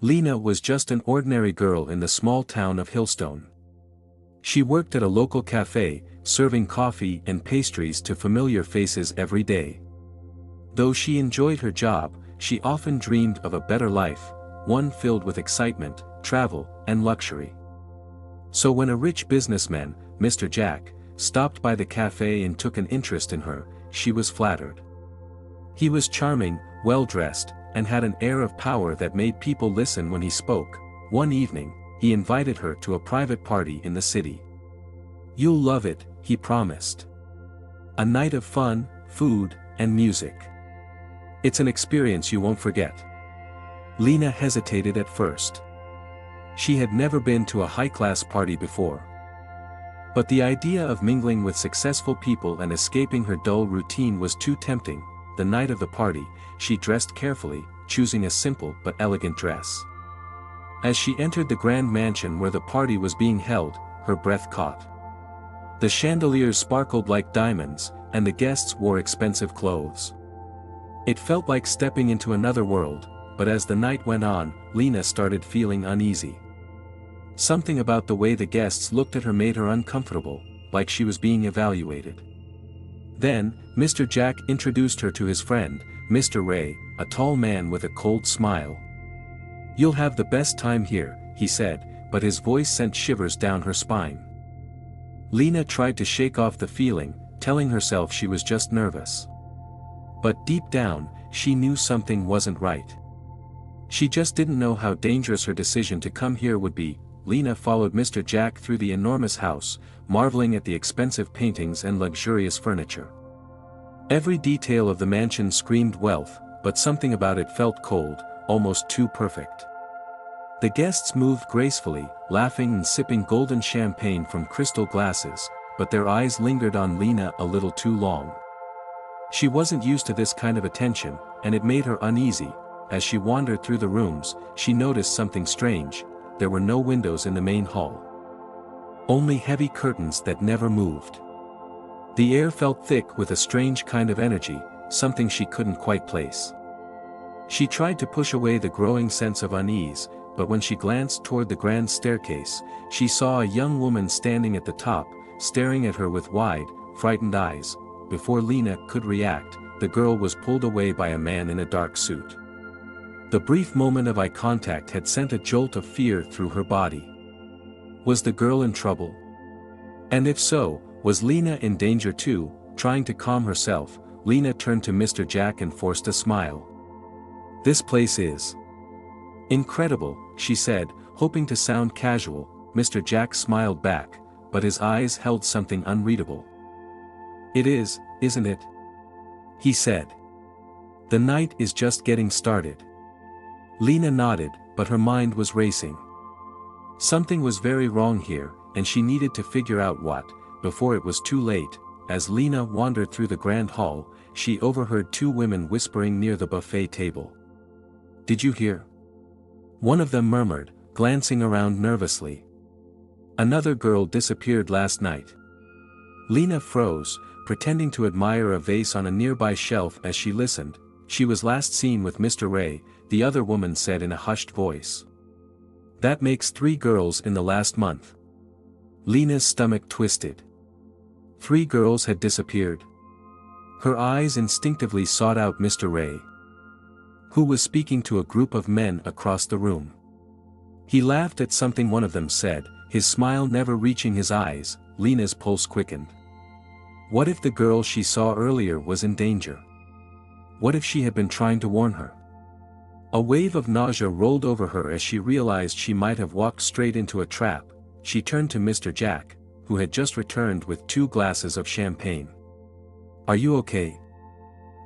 Lena was just an ordinary girl in the small town of Hillstone. She worked at a local café, serving coffee and pastries to familiar faces every day. Though she enjoyed her job, she often dreamed of a better life, one filled with excitement, travel, and luxury. So when a rich businessman, Mr. Jack, stopped by the café and took an interest in her, she was flattered. He was charming, well-dressed, and had an air of power that made people listen when he spoke. One evening, he invited her to a private party in the city. "You'll love it," he promised. "A night of fun, food, and music. It's an experience you won't forget." Lena hesitated at first. She had never been to a high-class party before. But the idea of mingling with successful people and escaping her dull routine was too tempting. The night of the party, she dressed carefully, choosing a simple but elegant dress. As she entered the grand mansion where the party was being held, her breath caught. The chandeliers sparkled like diamonds, and the guests wore expensive clothes. It felt like stepping into another world, but as the night went on, Lena started feeling uneasy. Something about the way the guests looked at her made her uncomfortable, like she was being evaluated. Then, Mr. Jack introduced her to his friend, Mr. Ray, a tall man with a cold smile. "You'll have the best time here," he said, but his voice sent shivers down her spine. Lena tried to shake off the feeling, telling herself she was just nervous. But deep down, she knew something wasn't right. She just didn't know how dangerous her decision to come here would be. Lena followed Mr. Jack through the enormous house, marveling at the expensive paintings and luxurious furniture. Every detail of the mansion screamed wealth, but something about it felt cold, almost too perfect. The guests moved gracefully, laughing and sipping golden champagne from crystal glasses, but their eyes lingered on Lena a little too long. She wasn't used to this kind of attention, and it made her uneasy. As she wandered through the rooms, she noticed something strange. There were no windows in the main hall. Only heavy curtains that never moved. The air felt thick with a strange kind of energy, something she couldn't quite place. She tried to push away the growing sense of unease, but when she glanced toward the grand staircase, she saw a young woman standing at the top, staring at her with wide, frightened eyes. Before Lena could react, the girl was pulled away by a man in a dark suit. The brief moment of eye contact had sent a jolt of fear through her body. Was the girl in trouble? And if so, was Lena in danger too? Trying to calm herself, Lena turned to Mr. Jack and forced a smile. "This place is incredible," she said, hoping to sound casual. Mr. Jack smiled back, but his eyes held something unreadable. "It is, isn't it?" he said. "The night is just getting started." Lena nodded, but her mind was racing. Something was very wrong here, and she needed to figure out what, before it was too late. As Lena wandered through the grand hall, she overheard two women whispering near the buffet table. "Did you hear?" one of them murmured, glancing around nervously. "Another girl disappeared last night." Lena froze, pretending to admire a vase on a nearby shelf as she listened. "She was last seen with Mr. Ray," the other woman said in a hushed voice. "That makes 3 girls in the last month." Lena's stomach twisted. 3 girls had disappeared. Her eyes instinctively sought out Mr. Ray, who was speaking to a group of men across the room. He laughed at something one of them said, his smile never reaching his eyes. Lena's pulse quickened. What if the girl she saw earlier was in danger? What if she had been trying to warn her? A wave of nausea rolled over her as she realized she might have walked straight into a trap. She turned to Mr. Jack, who had just returned with 2 glasses of champagne. "Are you okay?"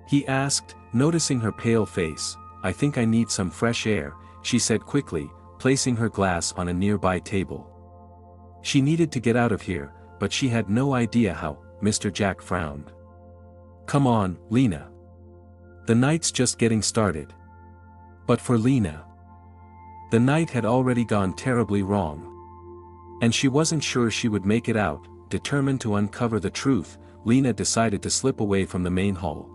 he asked, noticing her pale face. "I think I need some fresh air," she said quickly, placing her glass on a nearby table. She needed to get out of here, but she had no idea how. Mr. Jack frowned. "Come on, Lena. The night's just getting started." But for Lena, the night had already gone terribly wrong. And she wasn't sure she would make it out. Determined to uncover the truth, Lena decided to slip away from the main hall.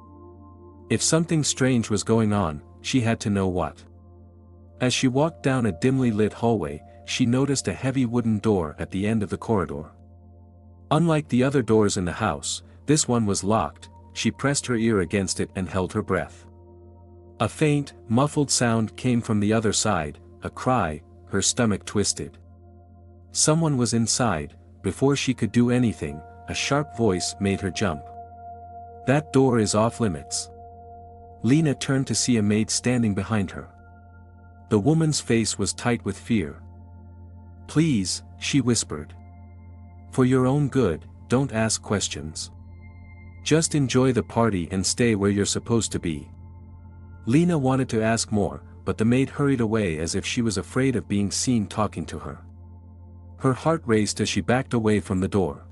If something strange was going on, she had to know what. As she walked down a dimly lit hallway, she noticed a heavy wooden door at the end of the corridor. Unlike the other doors in the house, this one was locked. She pressed her ear against it and held her breath. A faint, muffled sound came from the other side, a cry. Her stomach twisted. Someone was inside. Before she could do anything, a sharp voice made her jump. "That door is off limits." Lena turned to see a maid standing behind her. The woman's face was tight with fear. "Please," she whispered. "For your own good, don't ask questions. Just enjoy the party and stay where you're supposed to be." Lena wanted to ask more, but the maid hurried away as if she was afraid of being seen talking to her. Her heart raced as she backed away from the door.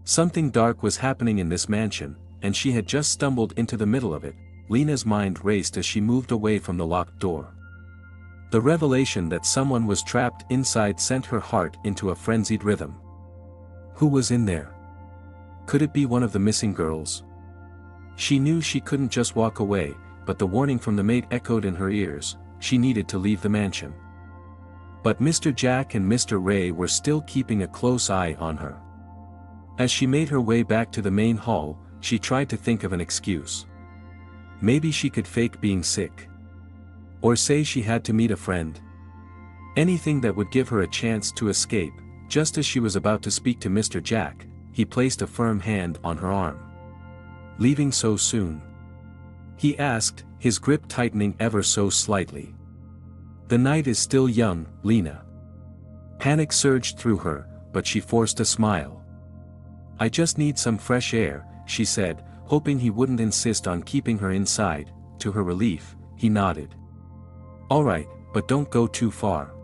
Something dark was happening in this mansion, and she had just stumbled into the middle of it. Lena's mind raced as she moved away from the locked door. The revelation that someone was trapped inside sent her heart into a frenzied rhythm. Who was in there? Could it be one of the missing girls? She knew she couldn't just walk away, but the warning from the maid echoed in her ears. She needed to leave the mansion. But Mr. Jack and Mr. Ray were still keeping a close eye on her. As she made her way back to the main hall, she tried to think of an excuse. Maybe she could fake being sick. Or say she had to meet a friend. Anything that would give her a chance to escape. Just as she was about to speak to Mr. Jack, he placed a firm hand on her arm. "Leaving so soon?" he asked, his grip tightening ever so slightly. "The night is still young, Lena." Panic surged through her, but she forced a smile. "I just need some fresh air," she said, hoping he wouldn't insist on keeping her inside. To her relief, he nodded. "All right, but don't go too far.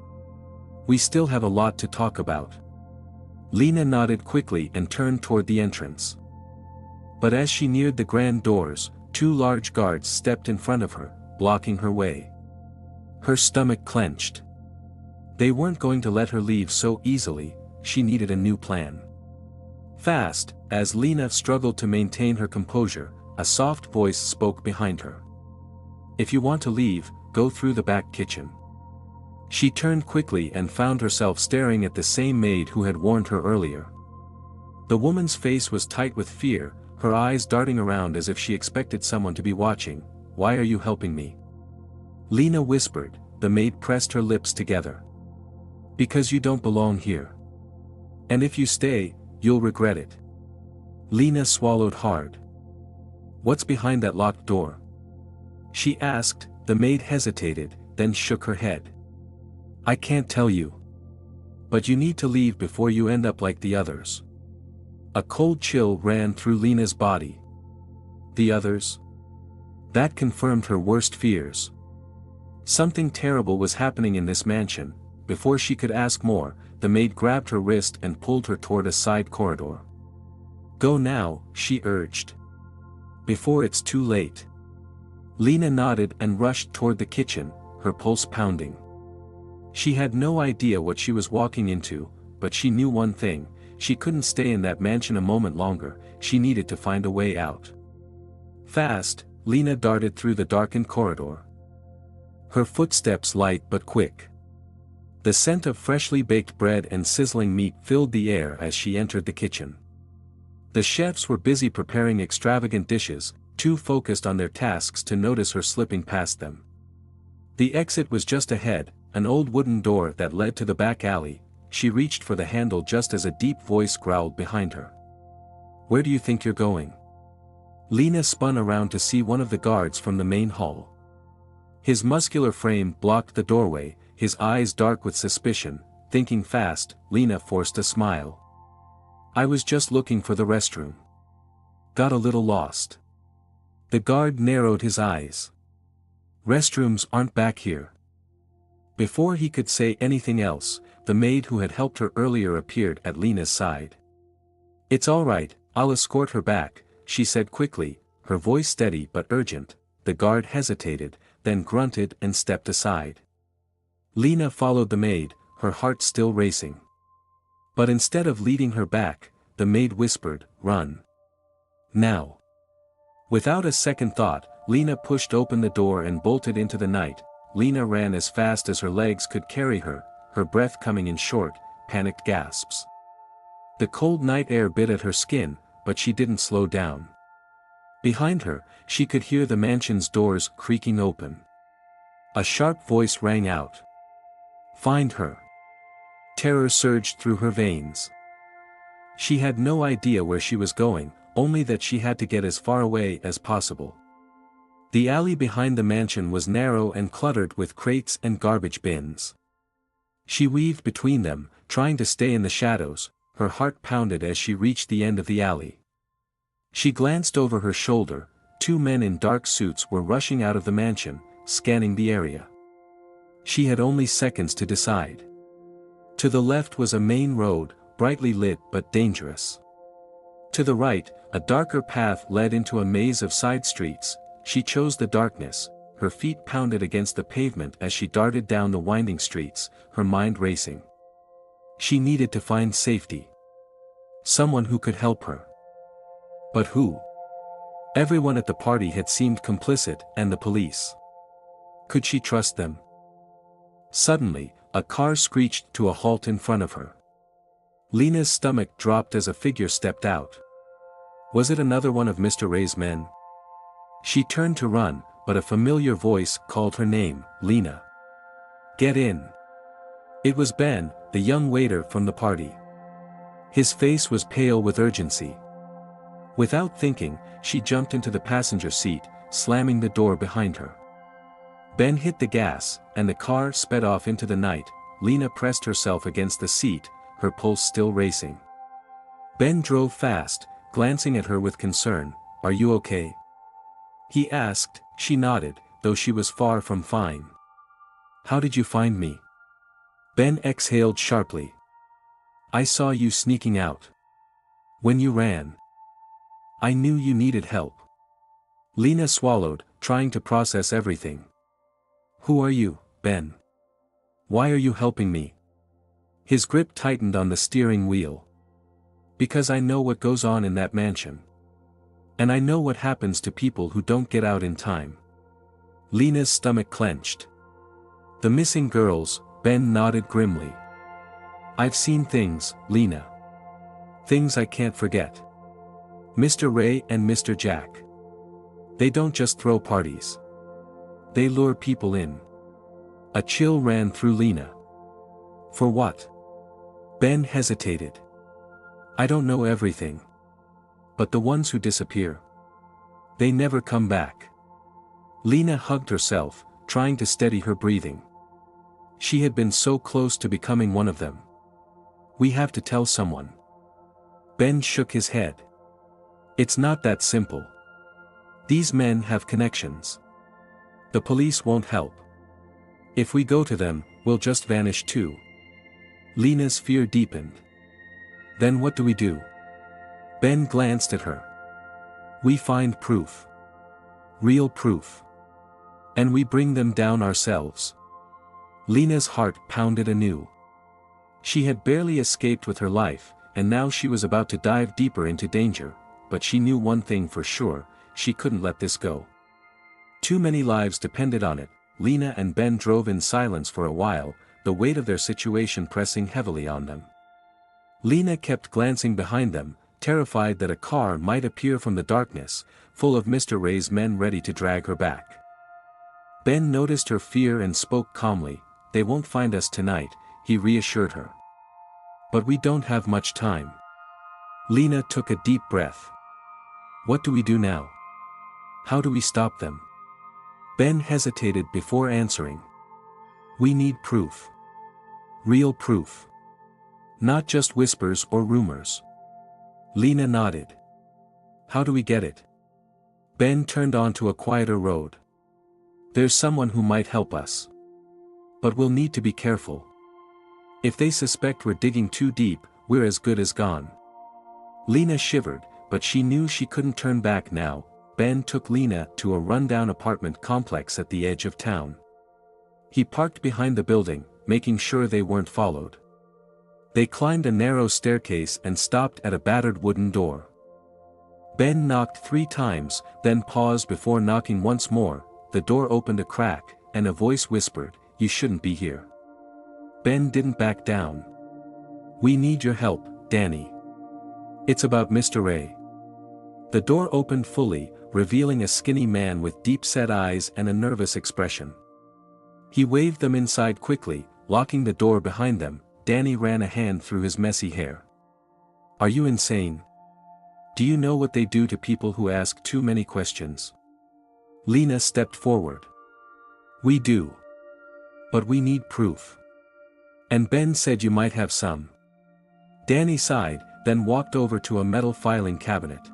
We still have a lot to talk about." Lena nodded quickly and turned toward the entrance. But as she neared the grand doors, two large guards stepped in front of her, blocking her way. Her stomach clenched. They weren't going to let her leave so easily. She needed a new plan. Fast, as Lena struggled to maintain her composure, a soft voice spoke behind her. "If you want to leave, go through the back kitchen." She turned quickly and found herself staring at the same maid who had warned her earlier. The woman's face was tight with fear, her eyes darting around as if she expected someone to be watching. "Why are you helping me?" Lena whispered. The maid pressed her lips together. "Because you don't belong here. And if you stay, you'll regret it." Lena swallowed hard. "What's behind that locked door?" she asked. The maid hesitated, then shook her head. "I can't tell you. But you need to leave before you end up like the others." A cold chill ran through Lena's body. The others? That confirmed her worst fears. Something terrible was happening in this mansion. Before she could ask more, the maid grabbed her wrist and pulled her toward a side corridor. "Go now," she urged. "Before it's too late." Lena nodded and rushed toward the kitchen, her pulse pounding. She had no idea what she was walking into, but she knew one thing: she couldn't stay in that mansion a moment longer. She needed to find a way out. Fast, Lena darted through the darkened corridor. Her footsteps light but quick. The scent of freshly baked bread and sizzling meat filled the air as she entered the kitchen. The chefs were busy preparing extravagant dishes, too focused on their tasks to notice her slipping past them. The exit was just ahead, an old wooden door that led to the back alley. She reached for the handle just as a deep voice growled behind her. "Where do you think you're going?" Lena spun around to see one of the guards from the main hall. His muscular frame blocked the doorway, his eyes dark with suspicion. Thinking fast, Lena forced a smile. "I was just looking for the restroom. Got a little lost." The guard narrowed his eyes. "Restrooms aren't back here." Before he could say anything else, the maid who had helped her earlier appeared at Lena's side. "It's all right, I'll escort her back," she said quickly, her voice steady but urgent. The guard hesitated, then grunted and stepped aside. Lena followed the maid, her heart still racing. But instead of leading her back, the maid whispered, "Run. Now." Without a second thought, Lena pushed open the door and bolted into the night. Lena ran as fast as her legs could carry her, her breath coming in short, panicked gasps. The cold night air bit at her skin, but she didn't slow down. Behind her, she could hear the mansion's doors creaking open. A sharp voice rang out. "Find her." Terror surged through her veins. She had no idea where she was going, only that she had to get as far away as possible. The alley behind the mansion was narrow and cluttered with crates and garbage bins. She weaved between them, trying to stay in the shadows, her heart pounded as she reached the end of the alley. She glanced over her shoulder. 2 men in dark suits were rushing out of the mansion, scanning the area. She had only seconds to decide. To the left was a main road, brightly lit but dangerous. To the right, a darker path led into a maze of side streets. She chose the darkness. Her feet pounded against the pavement as she darted down the winding streets, her mind racing. She needed to find safety. Someone who could help her. But who? Everyone at the party had seemed complicit, and the police. Could she trust them? Suddenly, a car screeched to a halt in front of her. Lena's stomach dropped as a figure stepped out. Was it another one of Mr. Ray's men? She turned to run, but a familiar voice called her name, "Lena. Get in." It was Ben, the young waiter from the party. His face was pale with urgency. Without thinking, she jumped into the passenger seat, slamming the door behind her. Ben hit the gas, and the car sped off into the night. Lena pressed herself against the seat, her pulse still racing. Ben drove fast, glancing at her with concern. "Are you okay?" he asked. She nodded, though she was far from fine. "How did you find me?" Ben exhaled sharply. "I saw you sneaking out. When you ran. I knew you needed help." Lena swallowed, trying to process everything. "Who are you, Ben? Why are you helping me?" His grip tightened on the steering wheel. "Because I know what goes on in that mansion. And I know what happens to people who don't get out in time." Lena's stomach clenched. "The missing girls," Ben nodded grimly. "I've seen things, Lena. Things I can't forget. Mr. Ray and Mr. Jack. They don't just throw parties. They lure people in." A chill ran through Lena. "For what?" Ben hesitated. "I don't know everything. But the ones who disappear. They never come back." Lena hugged herself, trying to steady her breathing. She had been so close to becoming one of them. "We have to tell someone." Ben shook his head. "It's not that simple. These men have connections. The police won't help. If we go to them, we'll just vanish too." Lena's fear deepened. "Then what do we do?" Ben glanced at her. "We find proof. Real proof. And we bring them down ourselves." Lena's heart pounded anew. She had barely escaped with her life, and now she was about to dive deeper into danger, but she knew one thing for sure: she couldn't let this go. Too many lives depended on it. Lena and Ben drove in silence for a while, the weight of their situation pressing heavily on them. Lena kept glancing behind them, terrified that a car might appear from the darkness, full of Mr. Ray's men ready to drag her back. Ben noticed her fear and spoke calmly. "They won't find us tonight," he reassured her. "But we don't have much time." Lena took a deep breath. "What do we do now? How do we stop them?" Ben hesitated before answering. "We need proof. Real proof. Not just whispers or rumors." Lena nodded. "How do we get it?" Ben turned onto a quieter road. "There's someone who might help us. But we'll need to be careful. If they suspect we're digging too deep, we're as good as gone." Lena shivered, but she knew she couldn't turn back now. Ben took Lena to a rundown apartment complex at the edge of town. He parked behind the building, making sure they weren't followed. They climbed a narrow staircase and stopped at a battered wooden door. Ben knocked 3 times, then paused before knocking once more. The door opened a crack, and a voice whispered, "You shouldn't be here." Ben didn't back down. "We need your help, Danny. It's about Mr. Ray." The door opened fully, revealing a skinny man with deep-set eyes and a nervous expression. He waved them inside quickly, locking the door behind them. Danny ran a hand through his messy hair. "Are you insane? Do you know what they do to people who ask too many questions?" Lena stepped forward. "We do. But we need proof. And Ben said you might have some." Danny sighed, then walked over to a metal filing cabinet.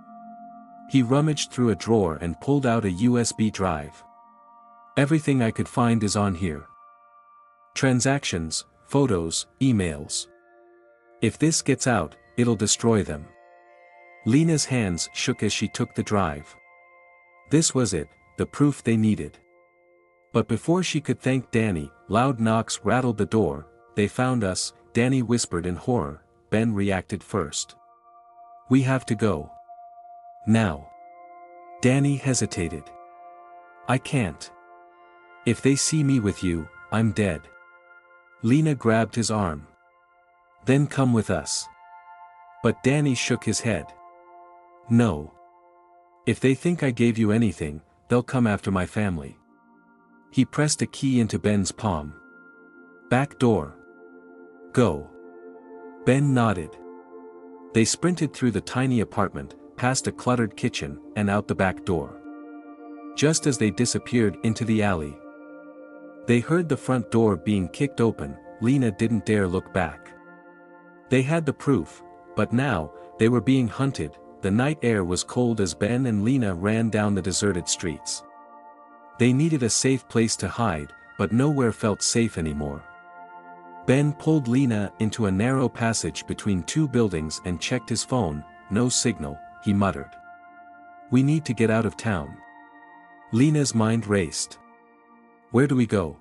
He rummaged through a drawer and pulled out a USB drive. "Everything I could find is on here. Transactions, photos, emails. If this gets out, it'll destroy them." Lena's hands shook as she took the drive. This was it, the proof they needed. But before she could thank Danny, loud knocks rattled the door. "They found us," Danny whispered in horror. Ben reacted first. "We have to go. Now." Danny hesitated. "I can't. If they see me with you, I'm dead." Lena grabbed his arm. "Then come with us." But Danny shook his head. "No. If they think I gave you anything, they'll come after my family." He pressed a key into Ben's palm. "Back door. Go." Ben nodded. They sprinted through the tiny apartment, past a cluttered kitchen, and out the back door. Just as they disappeared into the alley, they heard the front door being kicked open. Lena didn't dare look back. They had the proof, but now, they were being hunted. The night air was cold as Ben and Lena ran down the deserted streets. They needed a safe place to hide, but nowhere felt safe anymore. Ben pulled Lena into a narrow passage between two buildings and checked his phone. "No signal," he muttered. "We need to get out of town." Lena's mind raced. "Where do we go?"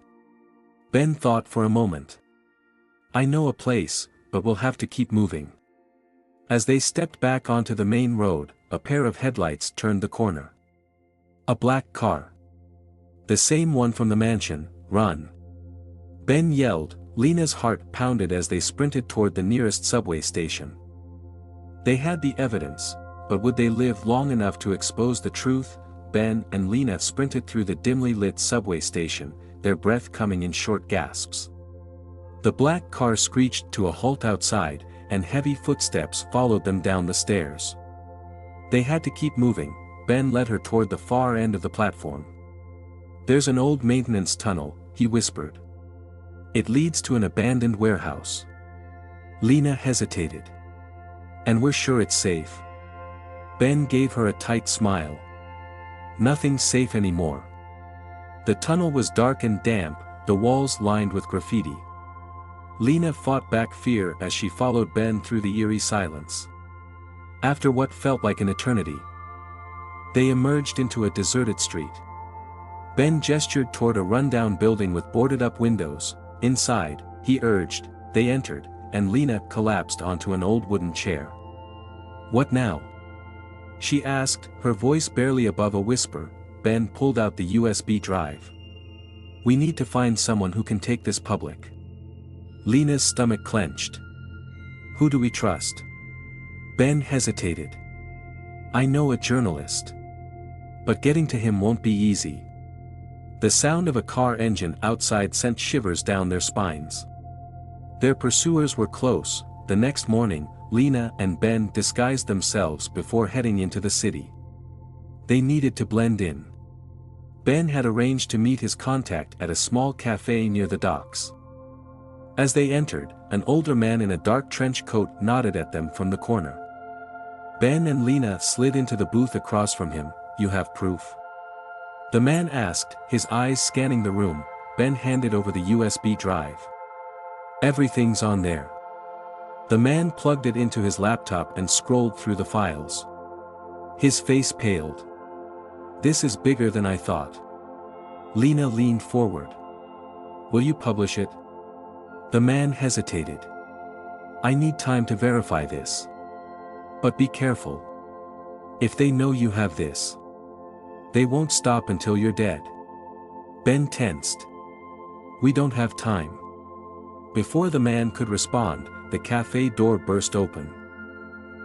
Ben thought for a moment. "I know a place, but we'll have to keep moving." As they stepped back onto the main road, a pair of headlights turned the corner. A black car. The same one from the mansion. "Run!" Ben yelled. Lena's heart pounded as they sprinted toward the nearest subway station. They had the evidence, but would they live long enough to expose the truth? Ben and Lena sprinted through the dimly lit subway station, their breath coming in short gasps. The black car screeched to a halt outside, and heavy footsteps followed them down the stairs. They had to keep moving. Ben led her toward the far end of the platform. "There's an old maintenance tunnel," he whispered. "It leads to an abandoned warehouse." Lena hesitated. "And we're sure it's safe?" Ben gave her a tight smile. "Nothing's safe anymore." The tunnel was dark and damp, the walls lined with graffiti. Lena fought back fear as she followed Ben through the eerie silence. After what felt like an eternity, they emerged into a deserted street. Ben gestured toward a rundown building with boarded-up windows. "Inside," he urged. They entered, and Lena collapsed onto an old wooden chair. "What now?" she asked, her voice barely above a whisper. Ben pulled out the USB drive. "We need to find someone who can take this public." Lena's stomach clenched. "Who do we trust?" Ben hesitated. "I know a journalist. But getting to him won't be easy." The sound of a car engine outside sent shivers down their spines. Their pursuers were close. The next morning, Lena and Ben disguised themselves before heading into the city. They needed to blend in. Ben had arranged to meet his contact at a small café near the docks. As they entered, an older man in a dark trench coat nodded at them from the corner. Ben and Lena slid into the booth across from him. "You have proof?" the man asked, his eyes scanning the room. Ben handed over the USB drive. "Everything's on there." The man plugged it into his laptop and scrolled through the files. His face paled. "This is bigger than I thought." Lena leaned forward. "Will you publish it?" The man hesitated. "I need time to verify this. But be careful. If they know you have this, they won't stop until you're dead." Ben tensed. We don't have time. Before the man could respond, the cafe door burst open.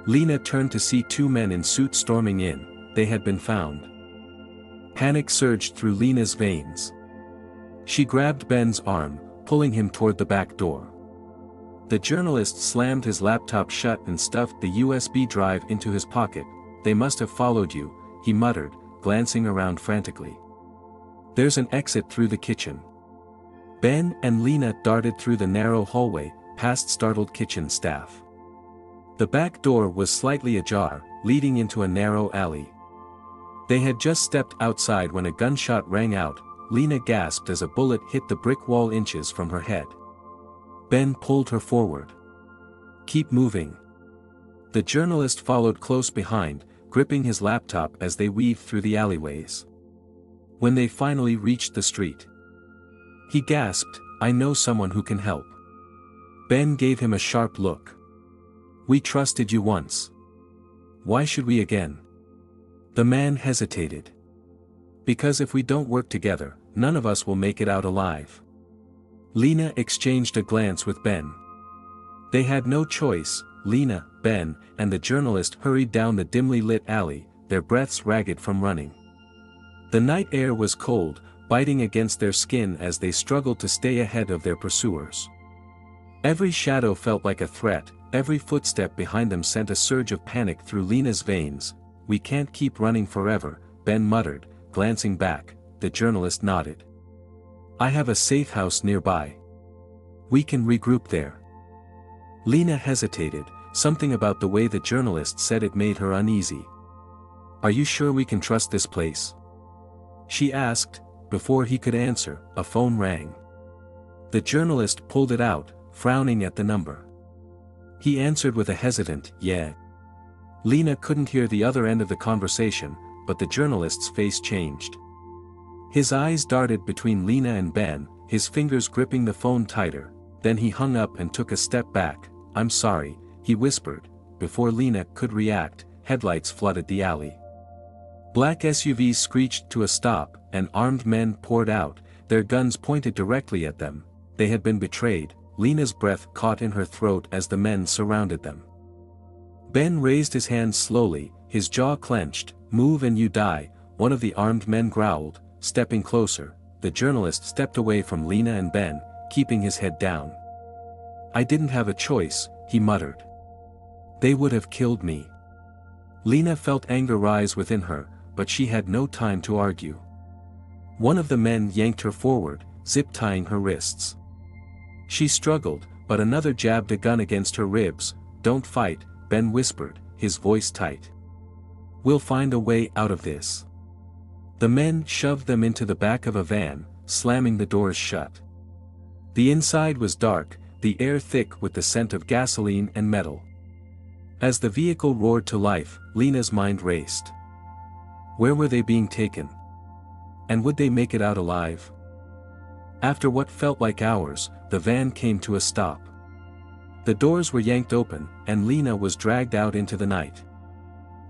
Lena turned to see two men in suits storming in. They had been found. Panic surged through Lena's veins. She grabbed Ben's arm, pulling him toward the back door. The journalist slammed his laptop shut and stuffed the USB drive into his pocket. They must have followed you, he muttered, glancing around frantically. There's an exit through the kitchen. Ben and Lena darted through the narrow hallway, past startled kitchen staff. The back door was slightly ajar, leading into a narrow alley. They had just stepped outside when a gunshot rang out. Lena gasped as a bullet hit the brick wall inches from her head. Ben pulled her forward. Keep moving. The journalist followed close behind, gripping his laptop as they weaved through the alleyways. When they finally reached the street, he gasped, I know someone who can help. Ben gave him a sharp look. We trusted you once. Why should we again? The man hesitated. Because if we don't work together, none of us will make it out alive. Lena exchanged a glance with Ben. They had no choice. Lena, Ben, and the journalist hurried down the dimly lit alley, their breaths ragged from running. The night air was cold, biting against their skin as they struggled to stay ahead of their pursuers. Every shadow felt like a threat, every footstep behind them sent a surge of panic through Lena's veins. We can't keep running forever, Ben muttered, glancing back. The journalist nodded. I have a safe house nearby. We can regroup there. Lena hesitated, something about the way the journalist said it made her uneasy. Are you sure we can trust this place? She asked. Before he could answer, a phone rang. The journalist pulled it out, frowning at the number. He answered with a hesitant, yeah. Lena couldn't hear the other end of the conversation, but the journalist's face changed. His eyes darted between Lena and Ben, his fingers gripping the phone tighter. Then he hung up and took a step back. I'm sorry, he whispered. Before Lena could react, headlights flooded the alley. Black SUVs screeched to a stop, and armed men poured out, their guns pointed directly at them. They had been betrayed. Lena's breath caught in her throat as the men surrounded them. Ben raised his hands slowly, his jaw clenched. Move and you die, one of the armed men growled, stepping closer. The journalist stepped away from Lena and Ben, keeping his head down. I didn't have a choice, he muttered. They would have killed me. Lena felt anger rise within her, but she had no time to argue. One of the men yanked her forward, zip-tying her wrists. She struggled, but another jabbed a gun against her ribs. Don't fight, Ben whispered, his voice tight. We'll find a way out of this. The men shoved them into the back of a van, slamming the doors shut. The inside was dark, the air thick with the scent of gasoline and metal. As the vehicle roared to life, Lena's mind raced. Where were they being taken? And would they make it out alive? After what felt like hours, the van came to a stop. The doors were yanked open, and Lena was dragged out into the night.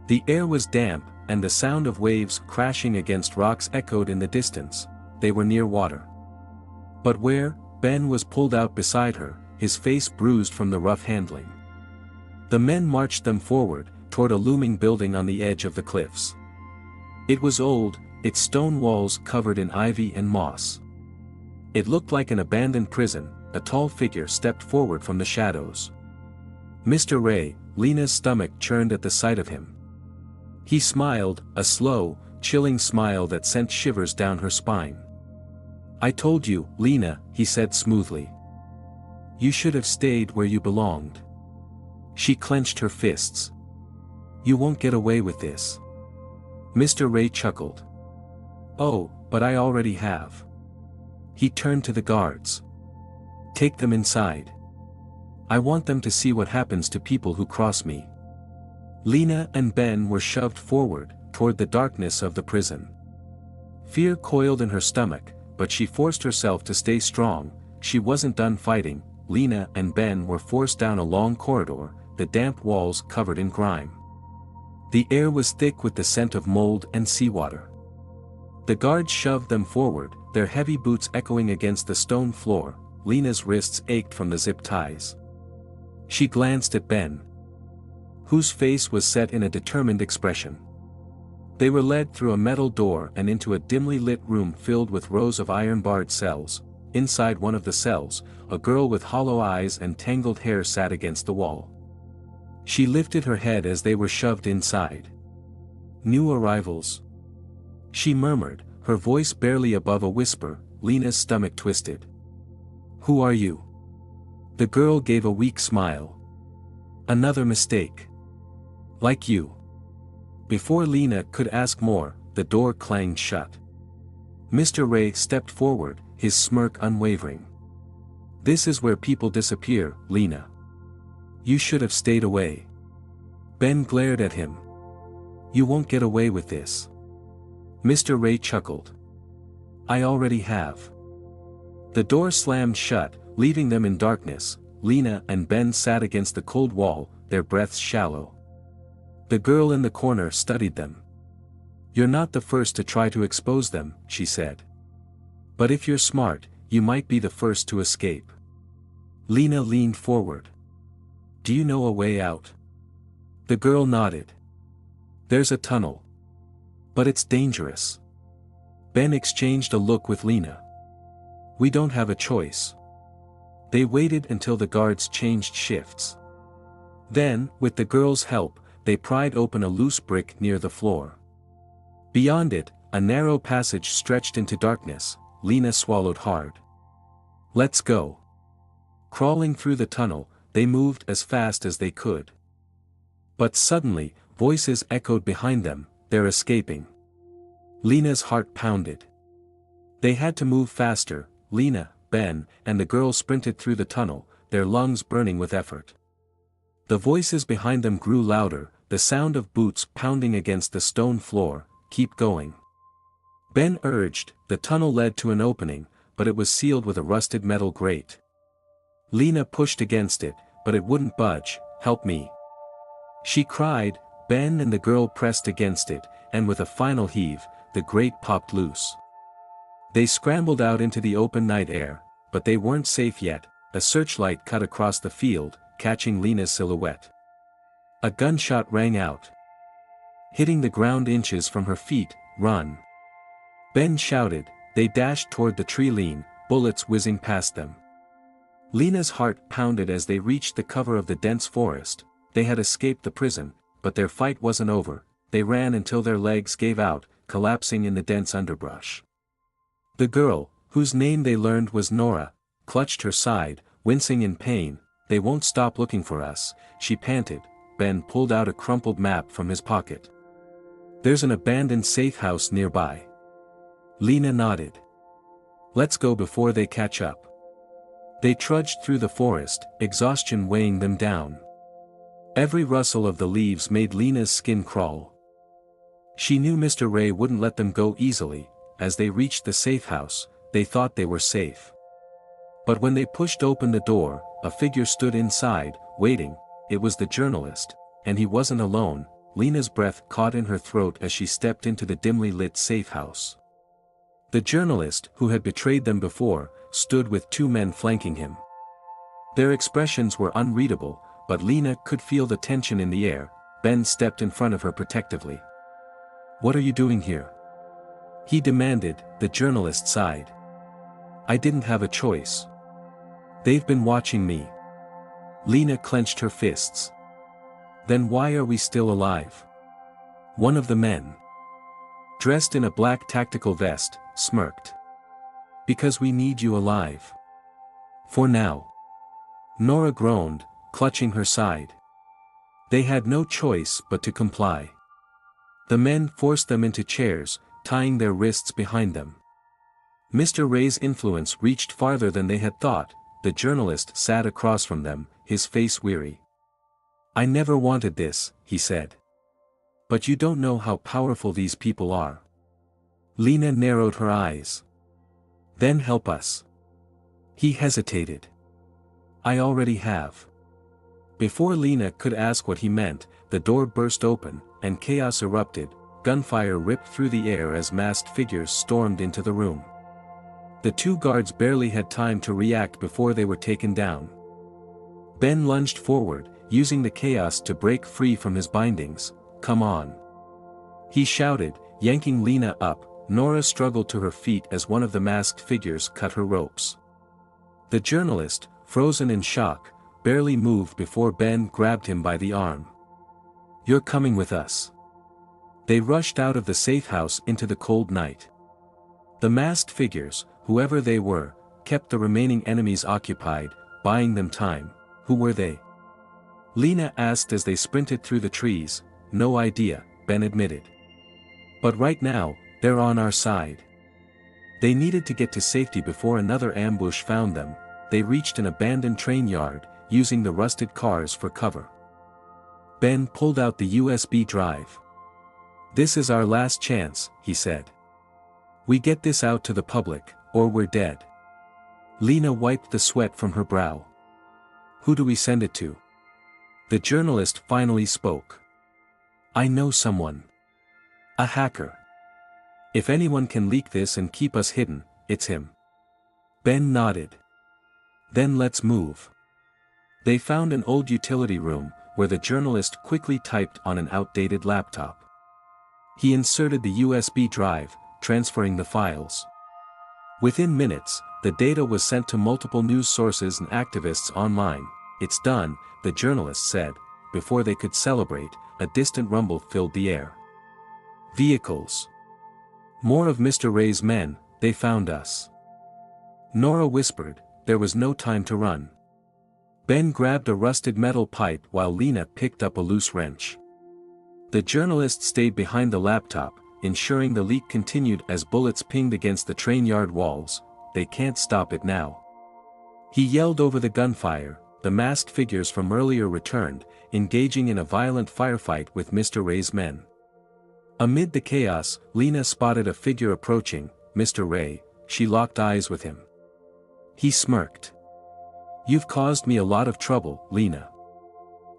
The air was damp, and the sound of waves crashing against rocks echoed in the distance. They were near water. But where? Ben was pulled out beside her, his face bruised from the rough handling. The men marched them forward, toward a looming building on the edge of the cliffs. It was old, its stone walls covered in ivy and moss. It looked like an abandoned prison. A tall figure stepped forward from the shadows. Mr. Ray, Lena's stomach churned at the sight of him. He smiled, a slow, chilling smile that sent shivers down her spine. I told you, Lena, he said smoothly. You should have stayed where you belonged. She clenched her fists. You won't get away with this. Mr. Ray chuckled. Oh, but I already have. He turned to the guards. Take them inside. I want them to see what happens to people who cross me. Lena and Ben were shoved forward, toward the darkness of the prison. Fear coiled in her stomach, but she forced herself to stay strong. She wasn't done fighting. Lena and Ben were forced down a long corridor, the damp walls covered in grime. The air was thick with the scent of mold and seawater. The guards shoved them forward, their heavy boots echoing against the stone floor. Lena's wrists ached from the zip ties. She glanced at Ben, whose face was set in a determined expression. They were led through a metal door and into a dimly lit room filled with rows of iron-barred cells. Inside one of the cells, a girl with hollow eyes and tangled hair sat against the wall. She lifted her head as they were shoved inside. "New arrivals," she murmured, her voice barely above a whisper. Lena's stomach twisted. "Who are you?" The girl gave a weak smile. "Another mistake. Like you." Before Lena could ask more, the door clanged shut. Mr. Ray stepped forward, his smirk unwavering. "This is where people disappear, Lena. You should have stayed away." Ben glared at him. "You won't get away with this." Mr. Ray chuckled. "I already have." The door slammed shut, leaving them in darkness. Lena and Ben sat against the cold wall, their breaths shallow. The girl in the corner studied them. "You're not the first to try to expose them," she said. "But if you're smart, you might be the first to escape." Lena leaned forward. "Do you know a way out?" The girl nodded. "There's a tunnel. But it's dangerous." Ben exchanged a look with Lena. "We don't have a choice." They waited until the guards changed shifts. Then, with the girl's help, they pried open a loose brick near the floor. Beyond it, a narrow passage stretched into darkness. Lena swallowed hard. "Let's go." Crawling through the tunnel, they moved as fast as they could. But suddenly, voices echoed behind them. "They're escaping." Lena's heart pounded. They had to move faster. Lena, Ben, and the girl sprinted through the tunnel, their lungs burning with effort. The voices behind them grew louder, the sound of boots pounding against the stone floor. "Keep going." Ben urged. The tunnel led to an opening, but it was sealed with a rusted metal grate. Lena pushed against it, but it wouldn't budge. "Help me," she cried. Ben and the girl pressed against it, and with a final heave, the grate popped loose. They scrambled out into the open night air, but they weren't safe yet. A searchlight cut across the field, catching Lena's silhouette. A gunshot rang out, hitting the ground inches from her feet. "Run!" Ben shouted. They dashed toward the tree line, bullets whizzing past them. Lena's heart pounded as they reached the cover of the dense forest. They had escaped the prison, but their fight wasn't over. They ran until their legs gave out, collapsing in the dense underbrush. The girl, whose name they learned was Nora, clutched her side, wincing in pain. "They won't stop looking for us," she panted. Ben pulled out a crumpled map from his pocket. "There's an abandoned safe house nearby." Lena nodded. "Let's go before they catch up." They trudged through the forest, exhaustion weighing them down. Every rustle of the leaves made Lena's skin crawl. She knew Mr. Ray wouldn't let them go easily. As they reached the safe house, they thought they were safe. But when they pushed open the door, a figure stood inside, waiting. It was the journalist, and he wasn't alone. Lena's breath caught in her throat as she stepped into the dimly lit safe house. The journalist, who had betrayed them before, stood with two men flanking him. Their expressions were unreadable, but Lena could feel the tension in the air. Ben stepped in front of her protectively. "What are you doing here?" he demanded. The journalist sighed. "I didn't have a choice. They've been watching me." Lena clenched her fists. "Then why are we still alive?" One of the men, dressed in a black tactical vest, smirked. "Because we need you alive. For now." Nora groaned, clutching her side. They had no choice but to comply. The men forced them into chairs, tying their wrists behind them. Mr. Ray's influence reached farther than they had thought. The journalist sat across from them, his face weary. "I never wanted this," he said. "But you don't know how powerful these people are." Lena narrowed her eyes. "Then help us." He hesitated. "I already have." Before Lena could ask what he meant, the door burst open, and chaos erupted. Gunfire ripped through the air as masked figures stormed into the room. The two guards barely had time to react before they were taken down. Ben lunged forward, using the chaos to break free from his bindings. "Come on!" he shouted, yanking Lena up. Nora struggled to her feet as one of the masked figures cut her ropes. The journalist, frozen in shock, barely moved before Ben grabbed him by the arm. "You're coming with us." They rushed out of the safe house into the cold night. The masked figures, whoever they were, kept the remaining enemies occupied, buying them time. Who were they? Lena asked as they sprinted through the trees. "No idea," Ben admitted. "But right now, they're on our side." They needed to get to safety before another ambush found them. They reached an abandoned train yard, using the rusted cars for cover. Ben pulled out the USB drive. "This is our last chance," he said. "We get this out to the public, or we're dead." Lena wiped the sweat from her brow. "Who do we send it to?" The journalist finally spoke. "I know someone. A hacker. If anyone can leak this and keep us hidden, it's him." Ben nodded. "Then let's move." They found an old utility room, where the journalist quickly typed on an outdated laptop. He inserted the USB drive, transferring the files. Within minutes, the data was sent to multiple news sources and activists online. "It's done," the journalist said. Before they could celebrate, a distant rumble filled the air. "Vehicles. More of Mr. Ray's men, they found us." Nora whispered. There was no time to run. Ben grabbed a rusted metal pipe while Lena picked up a loose wrench. The journalist stayed behind the laptop, ensuring the leak continued as bullets pinged against the train yard walls. "They can't stop it now." He yelled over the gunfire. The masked figures from earlier returned, engaging in a violent firefight with Mr. Ray's men. Amid the chaos, Lena spotted a figure approaching. "Mr. Ray," she locked eyes with him. He smirked. "You've caused me a lot of trouble, Lena."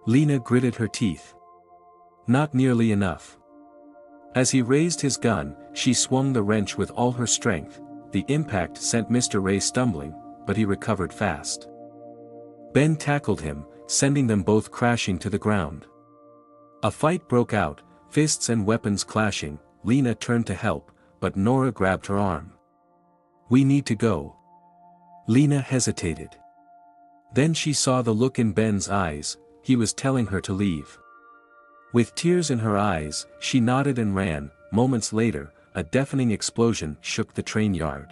Lena gritted her teeth. "Not nearly enough." As he raised his gun, she swung the wrench with all her strength. The impact sent Mr. Ray stumbling, but he recovered fast. Ben tackled him, sending them both crashing to the ground. A fight broke out, fists and weapons clashing. Lena turned to help, but Nora grabbed her arm. "We need to go." Lena hesitated. Then she saw the look in Ben's eyes. He was telling her to leave. With tears in her eyes, she nodded and ran. Moments later, a deafening explosion shook the train yard.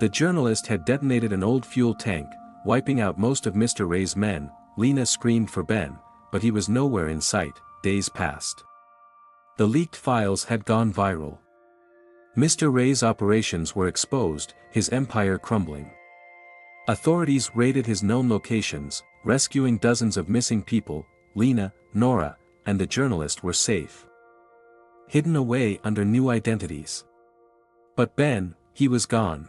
The journalist had detonated an old fuel tank, wiping out most of Mr. Ray's men. Lena screamed for Ben, but he was nowhere in sight. Days passed. The leaked files had gone viral. Mr. Ray's operations were exposed, his empire crumbling. Authorities raided his known locations, rescuing dozens of missing people. Lena, Nora, and the journalist were safe, hidden away under new identities. But Ben, he was gone.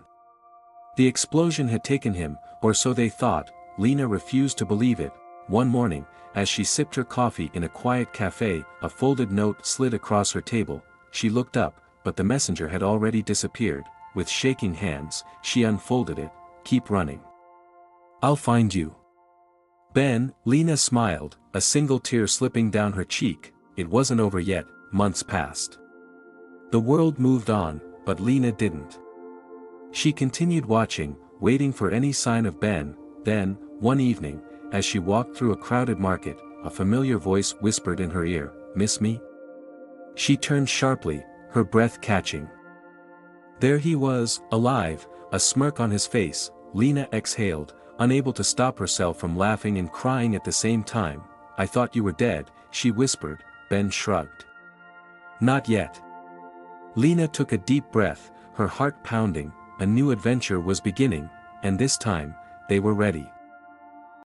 The explosion had taken him, or so they thought. Lena refused to believe it. One morning, as she sipped her coffee in a quiet cafe, a folded note slid across her table. She looked up, but the messenger had already disappeared. With shaking hands, she unfolded it. "Keep running. I'll find you." Ben, Lena smiled, a single tear slipping down her cheek. It wasn't over yet. Months passed. The world moved on, but Lena didn't. She continued watching, waiting for any sign of Ben. Then, one evening, as she walked through a crowded market, a familiar voice whispered in her ear, "Miss me?" She turned sharply, her breath catching. There he was, alive, a smirk on his face. Lena exhaled, unable to stop herself from laughing and crying at the same time. "I thought you were dead," she whispered. Ben shrugged. "Not yet." Lena took a deep breath, her heart pounding. A new adventure was beginning, and this time, they were ready.